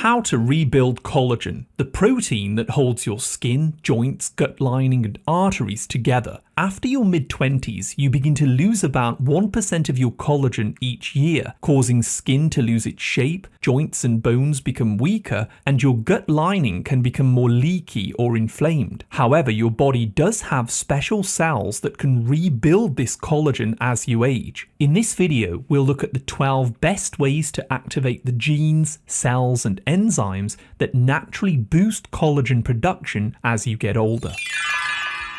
How to rebuild collagen, the protein that holds your skin, joints, gut lining and arteries together. After your mid-20s, you begin to lose about 1% of your collagen each year, causing skin to lose its shape, joints and bones become weaker, and your gut lining can become more leaky or inflamed. However, your body does have special cells that can rebuild this collagen as you age. In this video, we'll look at the 12 best ways to activate the genes, cells and enzymes that naturally boost collagen production as you get older.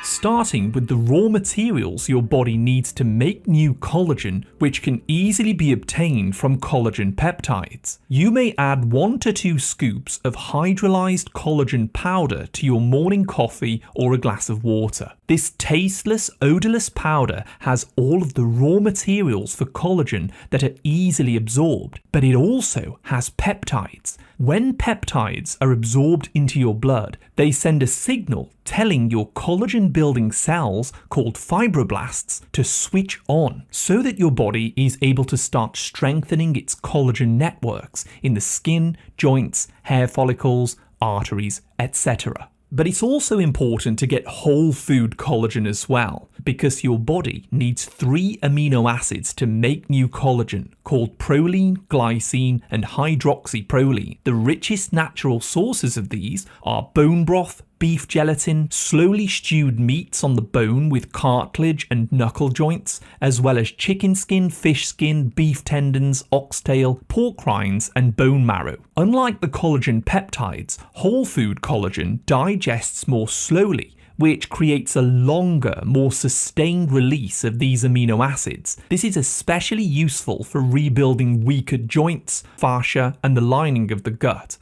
Starting with the raw materials your body needs to make new collagen, which can easily be obtained from collagen peptides. You may add 1 to 2 scoops of hydrolyzed collagen powder to your morning coffee or a glass of water. This tasteless, odorless powder has all of the raw materials for collagen that are easily absorbed, but it also has peptides. When peptides are absorbed into your blood, they send a signal telling your collagen-building cells, called fibroblasts, to switch on so that your body is able to start strengthening its collagen networks in the skin, joints, hair follicles, arteries, etc. But it's also important to get whole food collagen as well, because your body needs 3 amino acids to make new collagen, called proline, glycine, and hydroxyproline. The richest natural sources of these are bone broth, beef gelatin, slowly stewed meats on the bone with cartilage and knuckle joints, as well as chicken skin, fish skin, beef tendons, oxtail, pork rinds, and bone marrow. Unlike the collagen peptides, whole food collagen digests more slowly, which creates a longer, more sustained release of these amino acids. This is especially useful for rebuilding weaker joints, fascia, and the lining of the gut.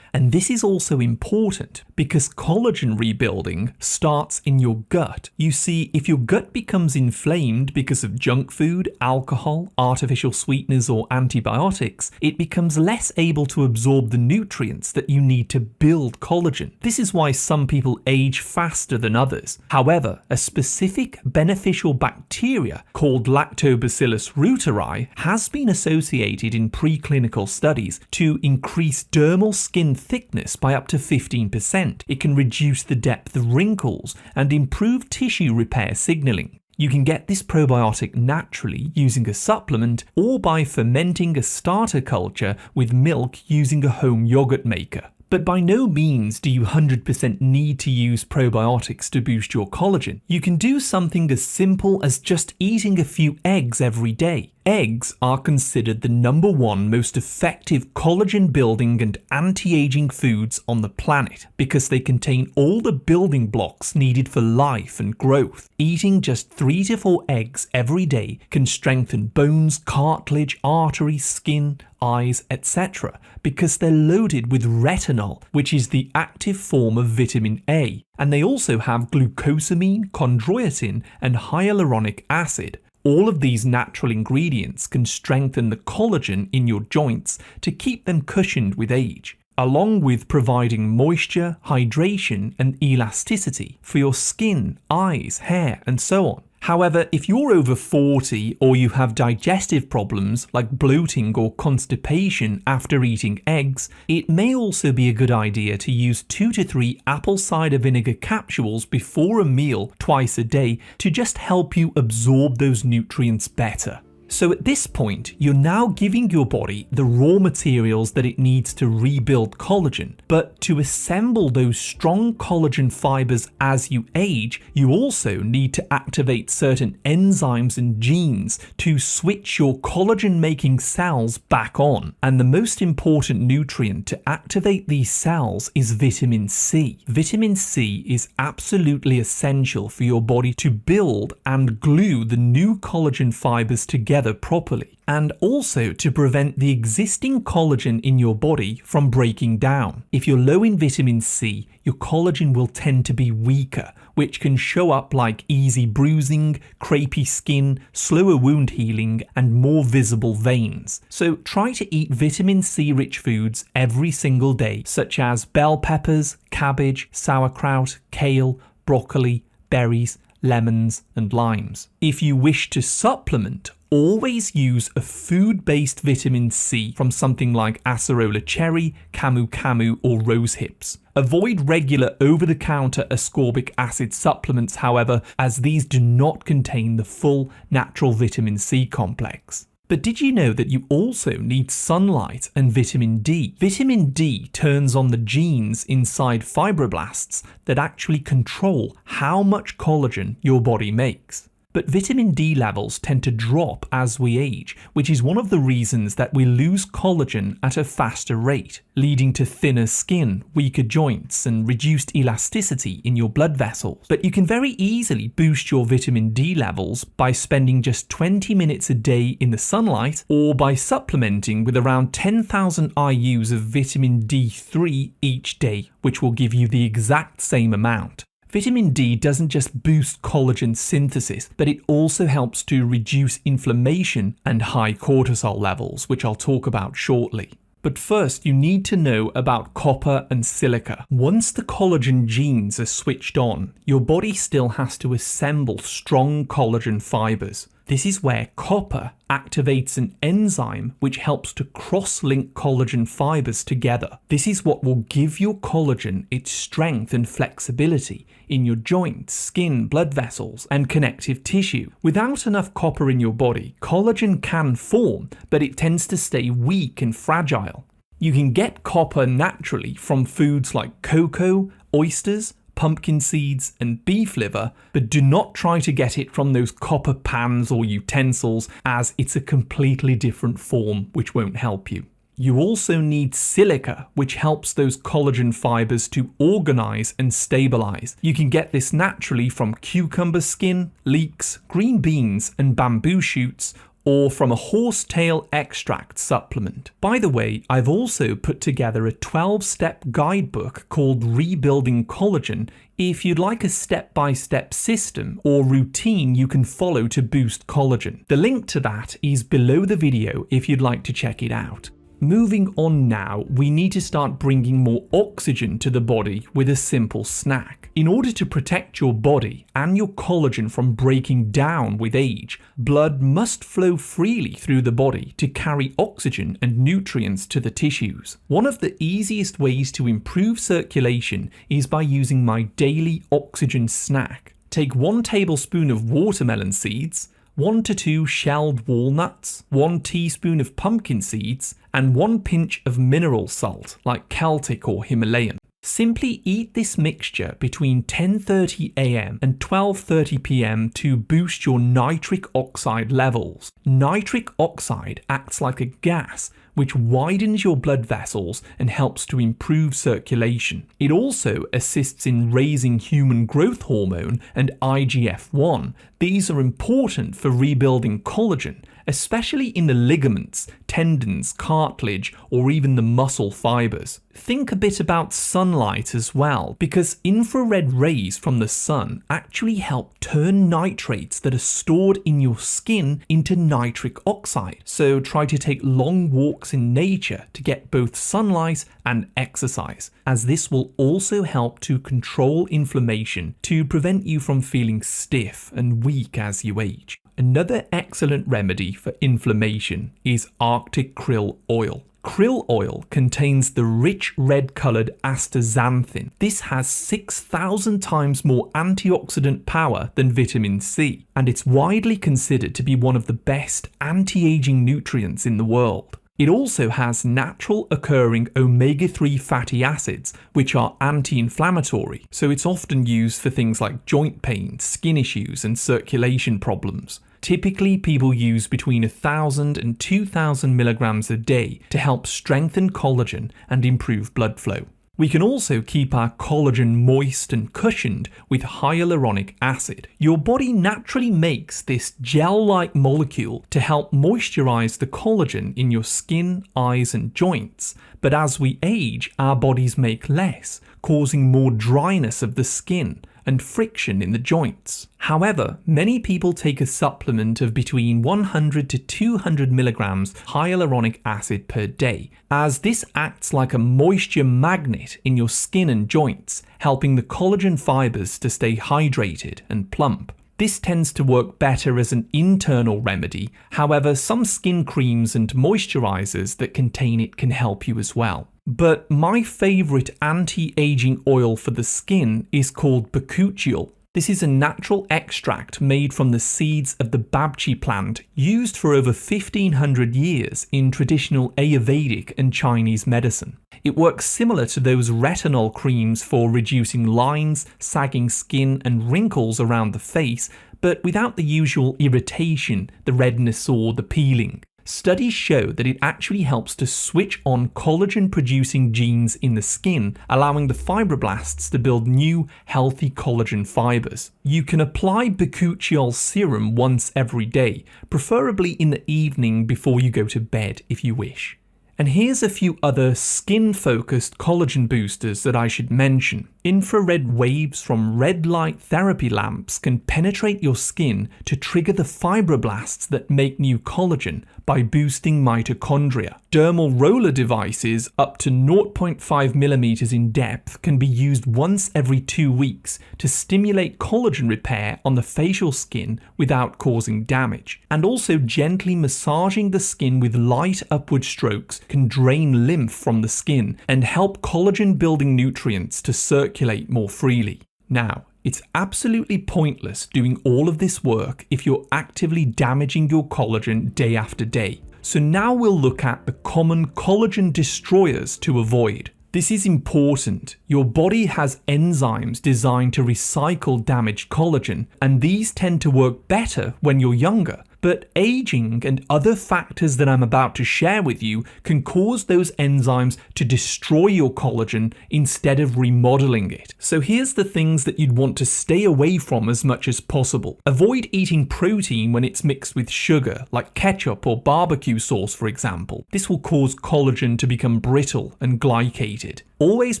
And this is also important because collagen rebuilding starts in your gut. You see, if your gut becomes inflamed because of junk food, alcohol, artificial sweeteners or antibiotics, it becomes less able to absorb the nutrients that you need to build collagen. This is why some people age faster than others. However, a specific beneficial bacteria called Lactobacillus reuteri has been associated in preclinical studies to increase dermal skin thickness by up to 15%. It can reduce the depth of wrinkles and improve tissue repair signaling. You can get this probiotic naturally using a supplement or by fermenting a starter culture with milk using a home yogurt maker. But by no means do you 100% need to use probiotics to boost your collagen. You can do something as simple as just eating a few eggs every day. Eggs are considered the #1 most effective collagen building and anti-aging foods on the planet because they contain all the building blocks needed for life and growth. Eating just 3 to 4 eggs every day can strengthen bones, cartilage, arteries, skin, eyes, etc. because they're loaded with retinol, which is the active form of vitamin A, and they also have glucosamine, chondroitin, and hyaluronic acid. All of these natural ingredients can strengthen the collagen in your joints to keep them cushioned with age, along with providing moisture, hydration, and elasticity for your skin, eyes, hair, and so on. However, if you're over 40 or you have digestive problems like bloating or constipation after eating eggs, it may also be a good idea to use 2 to 3 apple cider vinegar capsules before a meal twice a day to just help you absorb those nutrients better. So at this point, you're now giving your body the raw materials that it needs to rebuild collagen. But to assemble those strong collagen fibers as you age, you also need to activate certain enzymes and genes to switch your collagen-making cells back on. And the most important nutrient to activate these cells is vitamin C. Vitamin C is absolutely essential for your body to build and glue the new collagen fibers together properly, and also to prevent the existing collagen in your body from breaking down. If you're low in vitamin C, your collagen will tend to be weaker, which can show up like easy bruising, crepey skin, slower wound healing, and more visible veins. So try to eat vitamin C rich foods every single day, such as bell peppers, cabbage, sauerkraut, kale, broccoli, berries, lemons, and limes. If you wish to supplement, always use a food-based vitamin C from something like acerola cherry, camu camu, or rose hips. Avoid regular over-the-counter ascorbic acid supplements, however, as these do not contain the full natural vitamin C complex. But did you know that you also need sunlight and vitamin D? Vitamin D turns on the genes inside fibroblasts that actually control how much collagen your body makes. But vitamin D levels tend to drop as we age, which is one of the reasons that we lose collagen at a faster rate, leading to thinner skin, weaker joints, and reduced elasticity in your blood vessels. But you can very easily boost your vitamin D levels by spending just 20 minutes a day in the sunlight, or by supplementing with around 10,000 IUs of vitamin D3 each day, which will give you the exact same amount. Vitamin D doesn't just boost collagen synthesis, but it also helps to reduce inflammation and high cortisol levels, which I'll talk about shortly. But first, you need to know about copper and silica. Once the collagen genes are switched on, your body still has to assemble strong collagen fibres. This is where copper activates an enzyme which helps to cross-link collagen fibres together. This is what will give your collagen its strength and flexibility in your joints, skin, blood vessels, and connective tissue. Without enough copper in your body, collagen can form, but it tends to stay weak and fragile. You can get copper naturally from foods like cocoa, oysters, pumpkin seeds, and beef liver, but do not try to get it from those copper pans or utensils, as it's a completely different form which won't help you. You also need silica, which helps those collagen fibers to organize and stabilize. You can get this naturally from cucumber skin, leeks, green beans, and bamboo shoots, or from a horsetail extract supplement. By the way, I've also put together a 12-step guidebook called Rebuilding Collagen if you'd like a step-by-step system or routine you can follow to boost collagen. The link to that is below the video if you'd like to check it out. Moving on now, we need to start bringing more oxygen to the body with a simple snack. In order to protect your body and your collagen from breaking down with age, blood must flow freely through the body to carry oxygen and nutrients to the tissues. One of the easiest ways to improve circulation is by using my daily oxygen snack. Take 1 tablespoon of watermelon seeds, 1 to 2 shelled walnuts, 1 teaspoon of pumpkin seeds, and 1 pinch of mineral salt like Celtic or Himalayan. Simply eat this mixture between 10:30 a.m. and 12:30 p.m. to boost your nitric oxide levels. Nitric oxide acts like a gas which widens your blood vessels and helps to improve circulation. It also assists in raising human growth hormone and IGF-1. These are important for rebuilding collagen, especially in the ligaments, tendons, cartilage, or even the muscle fibers. Think a bit about sunlight as well, because infrared rays from the sun actually help turn nitrates that are stored in your skin into nitric oxide. So try to take long walks in nature to get both sunlight and exercise, as this will also help to control inflammation to prevent you from feeling stiff and weak as you age. Another excellent remedy for inflammation is Arctic krill oil. Krill oil contains the rich red-coloured astaxanthin. This has 6,000 times more antioxidant power than vitamin C, and it's widely considered to be one of the best anti-aging nutrients in the world. It also has natural occurring omega-3 fatty acids, which are anti-inflammatory, so it's often used for things like joint pain, skin issues, and circulation problems. Typically, people use between 1,000 and 2,000 milligrams a day to help strengthen collagen and improve blood flow. We can also keep our collagen moist and cushioned with hyaluronic acid. Your body naturally makes this gel-like molecule to help moisturize the collagen in your skin, eyes, and joints. But as we age, our bodies make less, causing more dryness of the skin, and friction in the joints. However, many people take a supplement of between 100 to 200 milligrams hyaluronic acid per day, as this acts like a moisture magnet in your skin and joints, helping the collagen fibres to stay hydrated and plump. This tends to work better as an internal remedy, however some skin creams and moisturizers that contain it can help you as well. But my favourite anti-aging oil for the skin is called bakuchiol. This is a natural extract made from the seeds of the bakuchiol plant, used for over 1500 years in traditional Ayurvedic and Chinese medicine. It works similar to those retinol creams for reducing lines, sagging skin and wrinkles around the face, but without the usual irritation, the redness or the peeling. Studies show that it actually helps to switch on collagen-producing genes in the skin, allowing the fibroblasts to build new, healthy collagen fibres. You can apply bakuchiol serum once every day, preferably in the evening before you go to bed if you wish. And here's a few other skin-focused collagen boosters that I should mention. Infrared waves from red light therapy lamps can penetrate your skin to trigger the fibroblasts that make new collagen by boosting mitochondria. Dermal roller devices up to 0.5 millimeters in depth can be used once every 2 weeks to stimulate collagen repair on the facial skin without causing damage. And also gently massaging the skin with light upward strokes can drain lymph from the skin and help collagen building nutrients to circulate more freely. Now, it's absolutely pointless doing all of this work if you're actively damaging your collagen day after day. So now we'll look at the common collagen destroyers to avoid. This is important. Your body has enzymes designed to recycle damaged collagen, and these tend to work better when you're younger. But aging and other factors that I'm about to share with you can cause those enzymes to destroy your collagen instead of remodeling it. So here's the things that you'd want to stay away from as much as possible. Avoid eating protein when it's mixed with sugar, like ketchup or barbecue sauce for example. This will cause collagen to become brittle and glycated. Always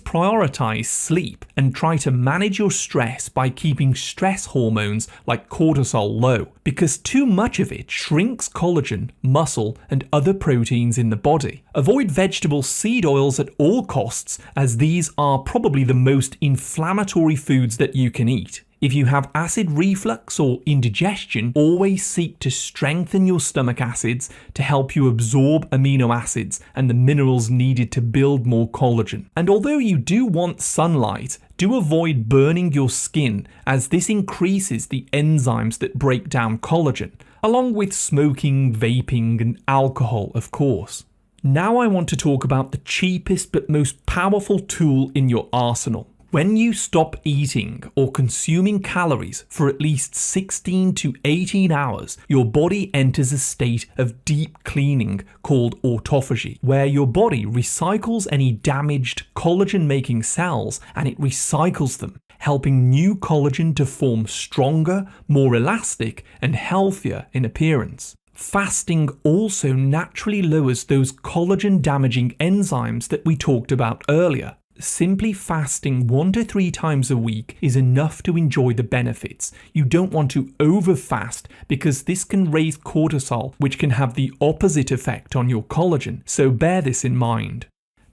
prioritize sleep and try to manage your stress by keeping stress hormones like cortisol low, because too much of it shrinks collagen, muscle, and other proteins in the body. Avoid vegetable seed oils at all costs, as these are probably the most inflammatory foods that you can eat. If you have acid reflux or indigestion, always seek to strengthen your stomach acids to help you absorb amino acids and the minerals needed to build more collagen. And although you do want sunlight, do avoid burning your skin, as this increases the enzymes that break down collagen, along with smoking, vaping, and alcohol, of course. Now I want to talk about the cheapest but most powerful tool in your arsenal. When you stop eating or consuming calories for at least 16 to 18 hours, your body enters a state of deep cleaning called autophagy, where your body recycles any damaged collagen-making cells and it recycles them, helping new collagen to form stronger, more elastic, and healthier in appearance. Fasting also naturally lowers those collagen-damaging enzymes that we talked about earlier. Simply fasting 1 to 3 times a week is enough to enjoy the benefits. You don't want to overfast, because this can raise cortisol, which can have the opposite effect on your collagen, so bear this in mind.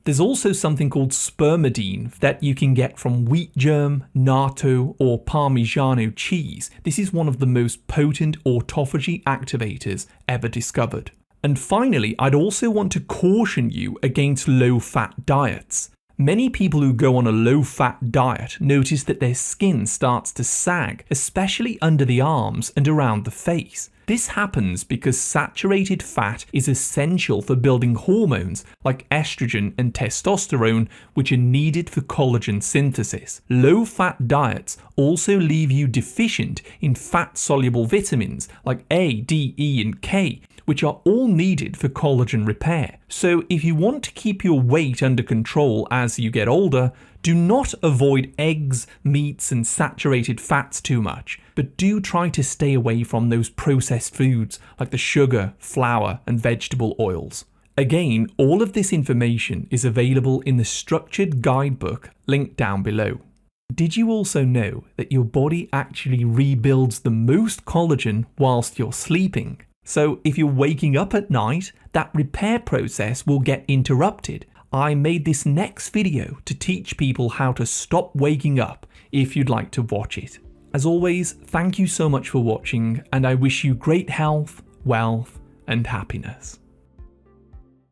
There's also something called spermidine that you can get from wheat germ, natto, or Parmigiano cheese. This is one of the most potent autophagy activators ever discovered. And finally, I'd also want to caution you against low-fat diets. Many people who go on a low-fat diet notice that their skin starts to sag, especially under the arms and around the face. This happens because saturated fat is essential for building hormones like estrogen and testosterone, which are needed for collagen synthesis. Low-fat diets also leave you deficient in fat-soluble vitamins like A, D, E, and K, which are all needed for collagen repair. So if you want to keep your weight under control as you get older, do not avoid eggs, meats, and saturated fats too much, but do try to stay away from those processed foods like the sugar, flour, and vegetable oils. Again, all of this information is available in the structured guidebook linked down below. Did you also know that your body actually rebuilds the most collagen whilst you're sleeping? So if you're waking up at night, that repair process will get interrupted. I made this next video to teach people how to stop waking up if you'd like to watch it. As always, thank you so much for watching, and I wish you great health, wealth, and happiness.